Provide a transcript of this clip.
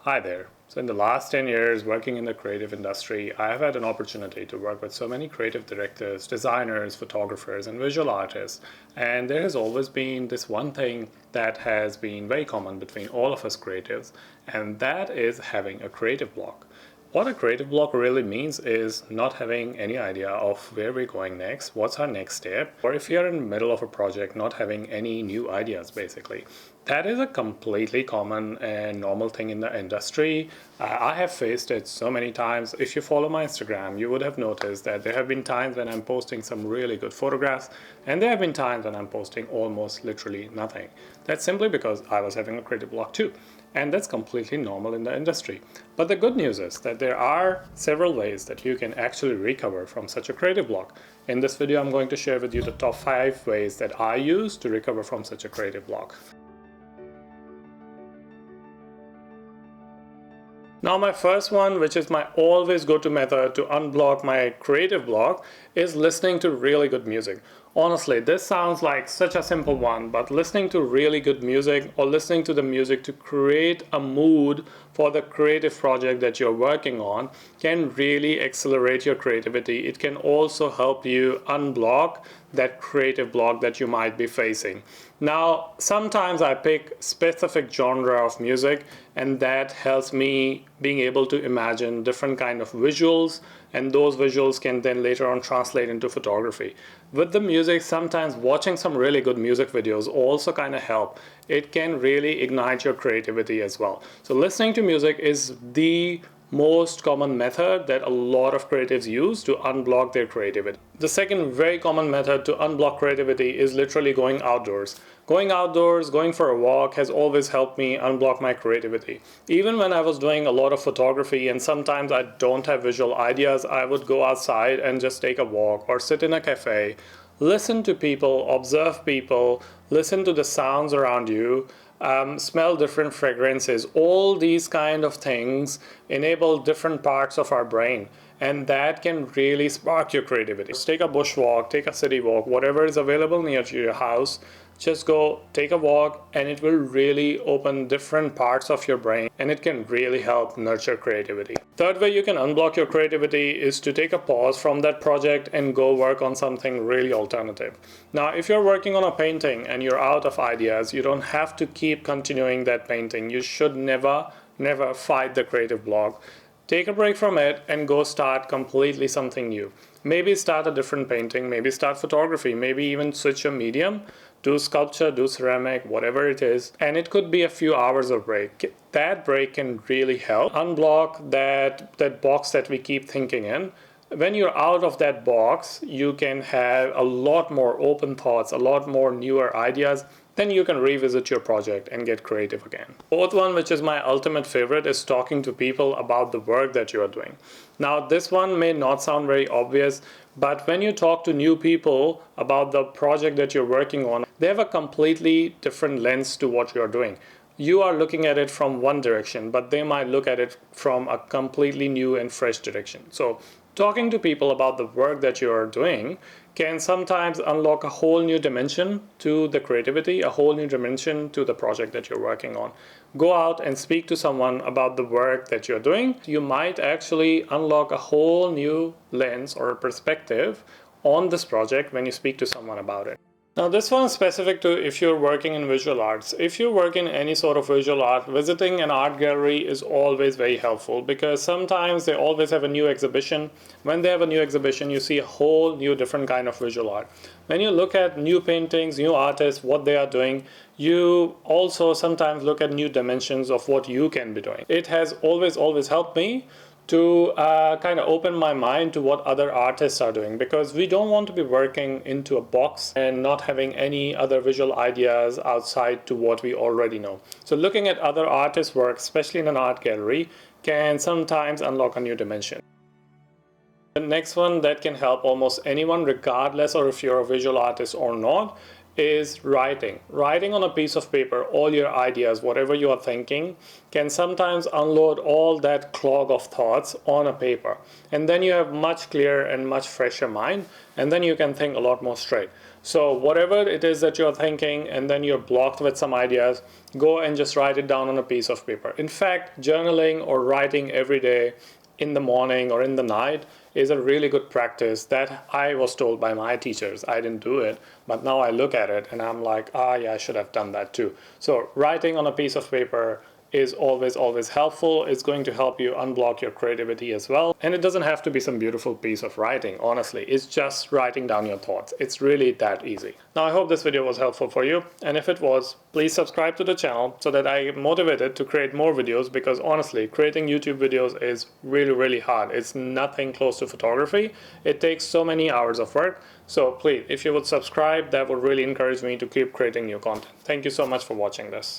Hi there. So in the last 10 years working in the creative industry, I have had an opportunity to work with so many creative directors, designers, photographers, and visual artists. And there has always been this one thing that has been very common between all of us creatives, and that is having a creative block. What a creative block really means is not having any idea of where we're going next, what's our next step, or if you're in the middle of a project, not having any new ideas basically. That is a completely common and normal thing in the industry. I have faced it so many times. If you follow my Instagram, you would have noticed that there have been times when I'm posting some really good photographs, and there have been times when I'm posting almost literally nothing. That's simply because I was having a creative block too. And that's completely normal in the industry. But the good news is that there are several ways that you can actually recover from such a creative block. In this video, I'm going to share with you the top 5 ways that I use to recover from such a creative block. Now my first one, which is my always go-to method to unblock my creative block, is listening to really good music. Honestly, this sounds like such a simple one, but listening to really good music or listening to the music to create a mood for the creative project that you're working on can really accelerate your creativity. It can also help you unblock that creative block that you might be facing. Now, sometimes I pick specific genre of music, and that helps me being able to imagine different kind of visuals, and those visuals can then later on translate into photography. With the music, sometimes watching some really good music videos also kind of help. It can really ignite your creativity as well. So listening to music is the most common method that a lot of creatives use to unblock their creativity. The second very common method to unblock creativity is literally going outdoors. Going outdoors, going for a walk has always helped me unblock my creativity. Even when I was doing a lot of photography and sometimes I don't have visual ideas, I would go outside and just take a walk or sit in a cafe, listen to people, observe people, listen to the sounds around you, smell different fragrances. All these kind of things enable different parts of our brain, and that can really spark your creativity. Just take a bushwalk, take a city walk, whatever is available near to your house. Just go take a walk, and it will really open different parts of your brain, and it can really help nurture creativity. Third way you can unblock your creativity is to take a pause from that project and go work on something really alternative. Now, if you're working on a painting and you're out of ideas, you don't have to keep continuing that painting. You should never fight the creative block. Take a break from it and go start completely something new. Maybe start a different painting, maybe start photography, maybe even switch your medium, do sculpture, do ceramic, whatever it is. And it could be a few hours of break. That break can really help unblock that box that we keep thinking in. When you're out of that box, you can have a lot more open thoughts, a lot more newer ideas. Then you can revisit your project and get creative again. Fourth one, which is my ultimate favorite, is talking to people about the work that you are doing. Now, this one may not sound very obvious, but when you talk to new people about the project that you're working on, they have a completely different lens to what you're doing. You are looking at it from one direction, but they might look at it from a completely new and fresh direction. So talking to people about the work that you are doing can sometimes unlock a whole new dimension to the creativity, a whole new dimension to the project that you're working on. Go out and speak to someone about the work that you're doing. You might actually unlock a whole new lens or perspective on this project when you speak to someone about it. Now, this one is specific to if you're working in visual arts. If you work in any sort of visual art, visiting an art gallery is always very helpful because sometimes they always have a new exhibition. When they have a new exhibition, you see a whole new different kind of visual art. When you look at new paintings, new artists, what they are doing, you also sometimes look at new dimensions of what you can be doing. It has always helped me to kind of open my mind to what other artists are doing, because we don't want to be working into a box and not having any other visual ideas outside to what we already know. So looking at other artists' work, especially in an art gallery, can sometimes unlock a new dimension. The next one that can help almost anyone, regardless of if you're a visual artist or not, is writing. Writing on a piece of paper all your ideas, whatever you are thinking, can sometimes unload all that clog of thoughts on a paper. And then you have much clearer and much fresher mind, and then you can think a lot more straight. So whatever it is that you're thinking and then you're blocked with some ideas, go and just write it down on a piece of paper. In fact, journaling or writing every day in the morning or in the night is a really good practice that I was told by my teachers. I didn't do it, but now I look at it and I'm like, yeah, I should have done that too. So writing on a piece of paper is always helpful. It's going to help you unblock your creativity as well. And it doesn't have to be some beautiful piece of writing, honestly. It's just writing down your thoughts. It's really that easy. Now, I hope this video was helpful for you. And if it was, please subscribe to the channel so that I get motivated to create more videos, because honestly, creating YouTube videos is really hard. It's nothing close to photography. It takes so many hours of work. So please, if you would subscribe, that would really encourage me to keep creating new content. Thank you so much for watching this.